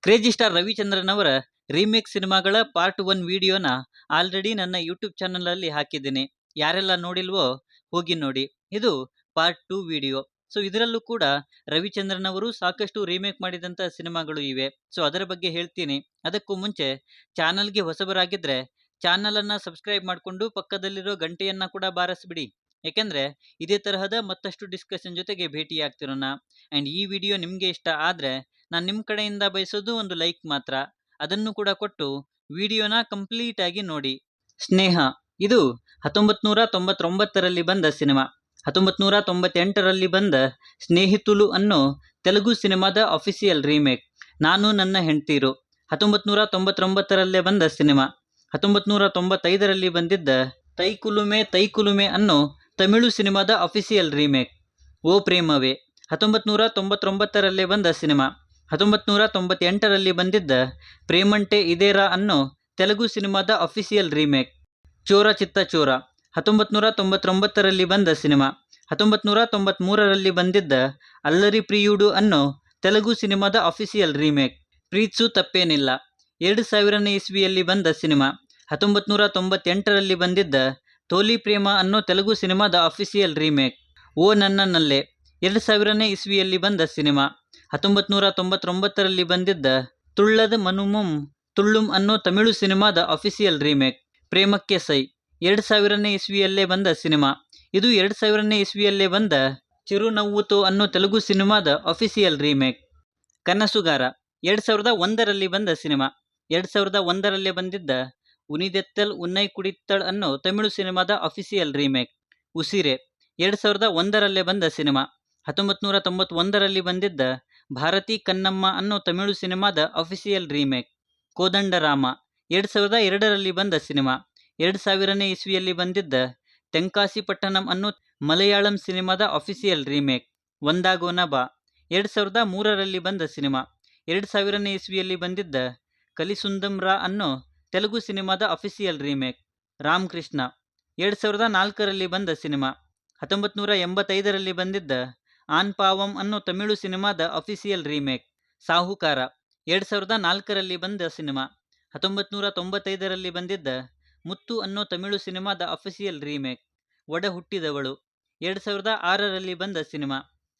Crazy star Ravichandran ಅವರ remake ಸಿನಿಮಾಗಳ part 1 ವಿಡಿಯೋನ ಆಲ್ರೆಡಿ ನನ್ನ ಯೂಟ್ಯೂಬ್ ಚಾನಲಲ್ಲಿ ಹಾಕಿದ್ದೀನಿ. ಯಾರೆಲ್ಲ ನೋಡಿಲ್ವೋ ಹೋಗಿ ನೋಡಿ. ಇದು ಪಾರ್ಟ್ 2 ವಿಡಿಯೋ. ಸೊ ಇದರಲ್ಲೂ ಕೂಡ ರವಿಚಂದ್ರನ್ ಅವರು ಸಾಕಷ್ಟು ರೀಮೇಕ್ ಮಾಡಿದಂಥ ಸಿನಿಮಾಗಳು ಇವೆ. ಸೊ ಅದರ ಬಗ್ಗೆ ಹೇಳ್ತೀನಿ. ಅದಕ್ಕೂ ಮುಂಚೆ ಚಾನಲ್ಗೆ ಹೊಸಬರಾಗಿದ್ದರೆ ಚಾನಲನ್ನು ಸಬ್ಸ್ಕ್ರೈಬ್ ಮಾಡಿಕೊಂಡು ಪಕ್ಕದಲ್ಲಿರೋ ಗಂಟೆಯನ್ನು ಕೂಡ ಬಾರಿಸ್ಬಿಡಿ. ಯಾಕೆಂದರೆ ಇದೇ ತರಹದ ಮತ್ತಷ್ಟು ಡಿಸ್ಕಷನ್ ಜೊತೆಗೆ ಭೇಟಿಯಾಗ್ತಿರೋಣ. ಆ್ಯಂಡ್ ಈ ವಿಡಿಯೋ ನಿಮಗೆ ಇಷ್ಟ ಆದರೆ ನಾನು ನಿಮ್ಮ ಕಡೆಯಿಂದ ಬಯಸೋದು ಒಂದು ಲೈಕ್ ಮಾತ್ರ. ಅದನ್ನು ಕೂಡ ಕೊಟ್ಟು ವಿಡಿಯೋನ ಕಂಪ್ಲೀಟ್ ಆಗಿ ನೋಡಿ. ಸ್ನೇಹ ಇದು 1999ರಲ್ಲಿ ಬಂದ ಸಿನಿಮಾ. 1998ರಲ್ಲಿ ಬಂದ ಸ್ನೇಹಿತುಲು ಅನ್ನೋ ತೆಲುಗು ಸಿನಿಮಾದ ಅಫಿಷಿಯಲ್ ರೀಮೇಕ್. ನಾನು ನನ್ನ ಹೆಂಡ್ತೀರು 1999ರಲ್ಲೇ ಬಂದ ಸಿನಿಮಾ. 1995ರಲ್ಲಿ ಬಂದಿದ್ದ ತೈಕುಲುಮೆ ತೈಕುಲುಮೆ ಅನ್ನೋ ತಮಿಳು ಸಿನಿಮಾದ ಅಫಿಷಿಯಲ್ ರೀಮೇಕ್. ಓ ಪ್ರೇಮವೇ 1999ರಲ್ಲೇ ಬಂದ ಸಿನಿಮಾ. 1998ರಲ್ಲಿ ಬಂದಿದ್ದ ಪ್ರೇಮಂಟೆ ಇದೇರಾ ಅನ್ನೋ ತೆಲುಗು ಸಿನಿಮಾದ ಅಫಿಷಿಯಲ್ ರೀಮೇಕ್. ಚೋರ ಚಿತ್ತ ಚೋರ 1999ರಲ್ಲಿ ಬಂದ ಸಿನಿಮಾ. 1993ರಲ್ಲಿ ಬಂದಿದ್ದ ಅಲ್ಲರಿ ಪ್ರಿಯುಡು ಅನ್ನೋ ತೆಲುಗು ಸಿನಿಮಾದ ಅಫಿಷಿಯಲ್ ರೀಮೇಕ್. ಪ್ರೀತ್ಸು ತಪ್ಪೇನಿಲ್ಲ 2000ನೇ ಇಸ್ವಿಯಲ್ಲಿ ಬಂದ ಸಿನಿಮಾ. 1998ರಲ್ಲಿ ಬಂದಿದ್ದ ತೋಲಿ ಪ್ರೇಮ ಅನ್ನೋ ತೆಲುಗು ಸಿನಿಮಾದ ಅಫಿಷಿಯಲ್ ರೀಮೇಕ್. ಓ ನನ್ನ ನಲ್ಲೆ 2000ನೇ ಇಸ್ವಿಯಲ್ಲಿ ಬಂದ ಸಿನಿಮಾ. 1999ರಲ್ಲಿ ಬಂದಿದ್ದ ತುಳ್ಳದ ಮನುಮುಂ ತುಳ್ಳುಂ ಅನ್ನೋ ತಮಿಳು ಸಿನಿಮಾದ ಅಫಿಷಿಯಲ್ ರೀಮೇಕ್. ಪ್ರೇಮಕ್ಕೆ ಸೈ 2000ನೇ ಇಸ್ವಿಯಲ್ಲೇ ಬಂದ ಸಿನಿಮಾ. ಇದು 2000ನೇ ಇಸ್ವಿಯಲ್ಲೇ ಬಂದ ಚಿರುನವ್ವುತೋ ಅನ್ನೋ ತೆಲುಗು ಸಿನಿಮಾದ ಅಫಿಷಿಯಲ್ ರೀಮೇಕ್. ಕನಸುಗಾರ 2001ರಲ್ಲಿ ಬಂದ ಸಿನಿಮಾ. 2001ರಲ್ಲೇ ಬಂದಿದ್ದ ಉನಿದೆತ್ತಲ್ ಉನ್ನೈ ಕುಡಿತ್ತಳ್ ಅನ್ನೋ ತಮಿಳು ಸಿನಿಮಾದ ಅಫಿಷಿಯಲ್ ರೀಮೇಕ್. ಉಸಿರೆ 2001ರಲ್ಲೇ ಬಂದ ಸಿನಿಮಾ. 1991ರಲ್ಲಿ ಬಂದಿದ್ದ ಭಾರತಿ ಕನ್ನಮ್ಮ ಅನ್ನೋ ತಮಿಳು ಸಿನಿಮಾದ ಅಫಿಷಿಯಲ್ ರೀಮೇಕ್. ಕೋದಂಡರಾಮ 2002ರಲ್ಲಿ ಬಂದ ಸಿನಿಮಾ. 2000ನೇ ಇಸ್ವಿಯಲ್ಲಿ ಬಂದಿದ್ದ ತೆಂಕಾಸಿ ಪಟ್ಟಣಂ ಅನ್ನೋ ಮಲಯಾಳಂ ಸಿನಿಮಾದ ಅಫಿಷಿಯಲ್ ರೀಮೇಕ್. ಒಂದಾಗೋನ ಬಾ 2003ರಲ್ಲಿ ಬಂದ ಸಿನಿಮಾ. 2000ನೇ ಇಸ್ವಿಯಲ್ಲಿ ಬಂದಿದ್ದ ಕಲಿಸುಂದಂ ರಾ ಅನ್ನೋ ತೆಲುಗು ಸಿನಿಮಾದ ಅಫಿಷಿಯಲ್ ರೀಮೇಕ್. ರಾಮಕೃಷ್ಣ 2004ರಲ್ಲಿ ಬಂದ ಸಿನಿಮಾ. 1985ರಲ್ಲಿ ಬಂದಿದ್ದ ಆನ್ ಪಾವಂ ಅನ್ನೋ ತಮಿಳು ಸಿನಿಮಾದ ಅಫಿಷಿಯಲ್ ರೀಮೇಕ್. ಸಾಹುಕಾರ 2004ರಲ್ಲಿ ಬಂದ ಸಿನಿಮಾ. 1995ರಲ್ಲಿ ಬಂದಿದ್ದ ಮುತ್ತು ಅನ್ನೋ ತಮಿಳು ಸಿನಿಮಾದ ಅಫಿಷಿಯಲ್ ರೀಮೇಕ್. ಒಡ ಹುಟ್ಟಿದವಳು 2006ರಲ್ಲಿ ಬಂದ ಸಿನಿಮಾ.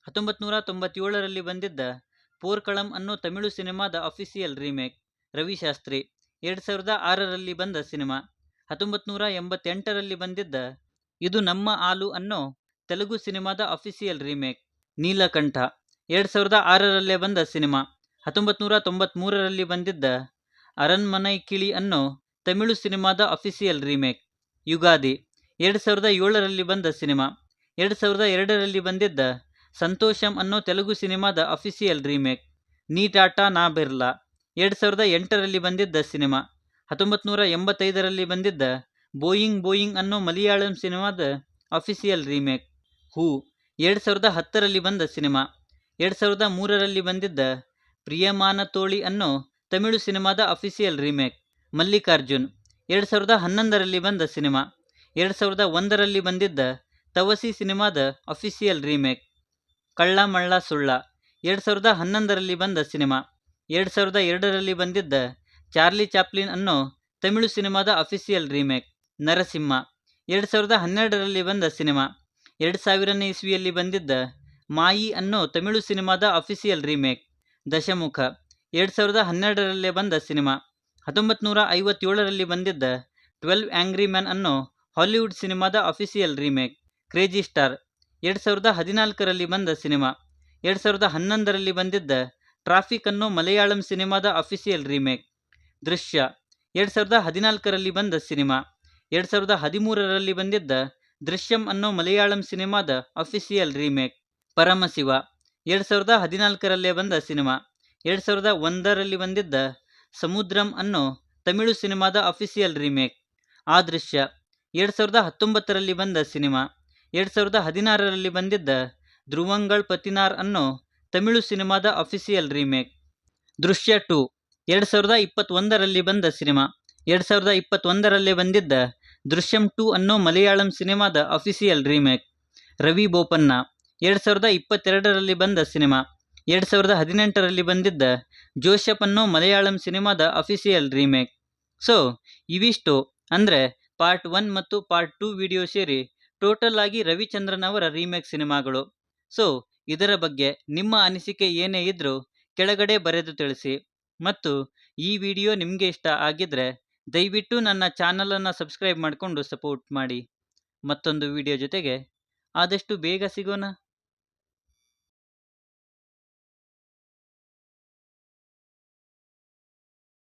1997ರಲ್ಲಿ ಬಂದಿದ್ದ ಪೋರ್ಕಳಂ ಅನ್ನೋ ತಮಿಳು ಸಿನಿಮಾದ ಅಫಿಷಿಯಲ್ ರೀಮೇಕ್. ರವಿಶಾಸ್ತ್ರಿ 2006ರಲ್ಲಿ ಬಂದ ಸಿನಿಮಾ. 1988ರಲ್ಲಿ ಬಂದಿದ್ದ ಇದು ನಮ್ಮ ಆಲು ಅನ್ನೋ ತೆಲುಗು ಸಿನಿಮಾದ ಅಫಿಷಿಯಲ್ ರೀಮೇಕ್. ನೀಲಕಂಠ 2006ರಲ್ಲೇ ಬಂದ ಸಿನಿಮಾ. 1993ರಲ್ಲಿ ಬಂದಿದ್ದ ಅರನ್ಮನೈ ಕಿಳಿ ಅನ್ನೋ ತಮಿಳು ಸಿನಿಮಾದ ಅಫಿಷಿಯಲ್ ರೀಮೇಕ್. ಯುಗಾದಿ 2007ರಲ್ಲಿ ಬಂದ ಸಿನಿಮಾ. 2002ರಲ್ಲಿ ಬಂದಿದ್ದ ಸಂತೋಷಂ ಅನ್ನೋ ತೆಲುಗು ಸಿನಿಮಾದ ಅಫಿಷಿಯಲ್ ರೀಮೇಕ್. ನೀ ಟಾಟಾ ನಾ ಬಿರ್ಲಾ 2008ರಲ್ಲಿ ಬಂದಿದ್ದ ಸಿನಿಮಾ. 1985ರಲ್ಲಿ ಬಂದಿದ್ದ ಬೋಯಿಂಗ್ ಬೋಯಿಂಗ್ ಅನ್ನೋ ಮಲಯಾಳಂ ಸಿನಿಮಾದ ಅಫಿಷಿಯಲ್ ರೀಮೇಕ್. ಹೂ 2010ರಲ್ಲಿ ಬಂದ ಸಿನಿಮಾ. 2003ರಲ್ಲಿ ಬಂದಿದ್ದ ಪ್ರಿಯಮಾನತೋಳಿ ಅನ್ನೋ ತಮಿಳು ಸಿನಿಮಾದ ಅಫಿಷಿಯಲ್ ರೀಮೇಕ್. ಮಲ್ಲಿಕಾರ್ಜುನ್ 2011ರಲ್ಲಿ ಬಂದ ಸಿನಿಮಾ. 2001ರಲ್ಲಿ ಬಂದಿದ್ದ ತವಸಿ ಸಿನಿಮಾದ ಅಫಿಷಿಯಲ್ ರೀಮೇಕ್. ಕಳ್ಳ ಮಳ್ಳ ಸುಳ್ಳ 2011ರಲ್ಲಿ ಬಂದ ಸಿನಿಮಾ. 2002ರಲ್ಲಿ ಬಂದಿದ್ದ ಚಾರ್ಲಿ ಚಾಪ್ಲಿನ್ ಅನ್ನೋ ತಮಿಳು ಸಿನಿಮಾದ ಅಫಿಷಿಯಲ್ ರೀಮೇಕ್. ನರಸಿಂಹ 2012ರಲ್ಲಿ ಬಂದ ಸಿನಿಮಾ. 2000ನೇ ಇಸ್ವಿಯಲ್ಲಿ ಬಂದಿದ್ದ ಮಾಯಿ ಅನ್ನೋ ತಮಿಳು ಸಿನಿಮಾದ ಅಫಿಷಿಯಲ್ ರೀಮೇಕ್. ದಶಮುಖ 2012ರಲ್ಲೇ ಬಂದ ಸಿನಿಮಾ. 1957ರಲ್ಲಿ ಬಂದಿದ್ದ 12 ಆ್ಯಂಗ್ರಿ ಮ್ಯಾನ್ ಅನ್ನೋ ಹಾಲಿವುಡ್ ಸಿನಿಮಾದ ಅಫಿಷಿಯಲ್ ರೀಮೇಕ್. ಕ್ರೇಜಿ ಸ್ಟಾರ್ 2014ರಲ್ಲಿ ಬಂದ ಸಿನಿಮಾ. 2011ರಲ್ಲಿ ಬಂದಿದ್ದ ಟ್ರಾಫಿಕ್ ಅನ್ನೋ ಮಲಯಾಳಂ ಸಿನಿಮಾದ ಅಫಿಷಿಯಲ್ ರೀಮೇಕ್. ದೃಶ್ಯ 2014ರಲ್ಲಿ ಬಂದ ಸಿನಿಮಾ. 2013ರಲ್ಲಿ ಬಂದಿದ್ದ ದೃಶ್ಯಂ ಅನ್ನೋ ಮಲಯಾಳಂ ಸಿನಿಮಾದ ಅಫಿಷಿಯಲ್ ರೀಮೇಕ್. ಪರಮಶಿವ 2014ರಲ್ಲೇ ಬಂದ ಸಿನಿಮಾ. 2001ರಲ್ಲಿ ಬಂದಿದ್ದ ಸಮುದ್ರಂ ಅನ್ನೋ ತಮಿಳು ಸಿನಿಮಾದ ಅಫಿಷಿಯಲ್ ರೀಮೇಕ್. ಆ ದೃಶ್ಯ 2019ರಲ್ಲಿ ಬಂದ ಸಿನಿಮಾ. 2016ರಲ್ಲಿ ಬಂದಿದ್ದ ಧ್ರುವಂಗಳ್ ಪತಿನಾರ್ ಅನ್ನೋ ತಮಿಳು ಸಿನಿಮಾದ ಅಫಿಷಿಯಲ್ ರೀಮೇಕ್. ದೃಶ್ಯ 2 2021ರಲ್ಲಿ ಬಂದ ಸಿನಿಮಾ. 2021ರಲ್ಲೇ ಬಂದಿದ್ದ ದೃಶ್ಯಂ 2 ಅನ್ನೋ ಮಲಯಾಳಂ ಸಿನಿಮಾದ ಅಫಿಷಿಯಲ್ ರೀಮೇಕ್. ರವಿ ಬೋಪಣ್ಣ 2022ರಲ್ಲಿ ಬಂದ ಸಿನಿಮಾ. 2018ರಲ್ಲಿ ಬಂದಿದ್ದ ಜೋಸೆಫ್ ಅನ್ನೋ ಮಲಯಾಳಂ ಸಿನಿಮಾದ ಅಫಿಷಿಯಲ್ ರೀಮೇಕ್. ಸೊ ಇವಿಷ್ಟು ಅಂದರೆ ಪಾರ್ಟ್ 1 ಮತ್ತು ಪಾರ್ಟ್ 2 ವಿಡಿಯೋ ಸೇರಿ ಟೋಟಲ್ ಆಗಿ ರವಿಚಂದ್ರನ್ ಅವರ ರೀಮೇಕ್ ಸಿನಿಮಾಗಳು. ಸೊ ಇದರ ಬಗ್ಗೆ ನಿಮ್ಮ ಅನಿಸಿಕೆ ಏನೇ ಇದ್ರೂ ಕೆಳಗಡೆ ಬರೆದು ತಿಳಿಸಿ. ಮತ್ತು ಈ ವಿಡಿಯೋ ನಿಮಗೆ ಇಷ್ಟ ಆಗಿದ್ರೆ ದಯವಿಟ್ಟು ನನ್ನ ಚಾನಲನ್ನು ಸಬ್ಸ್ಕ್ರೈಬ್ ಮಾಡಿಕೊಂಡು ಸಪೋರ್ಟ್ ಮಾಡಿ. ಮತ್ತೊಂದು ವಿಡಿಯೋ ಜೊತೆಗೆ ಆದಷ್ಟು ಬೇಗ ಸಿಗೋಣ.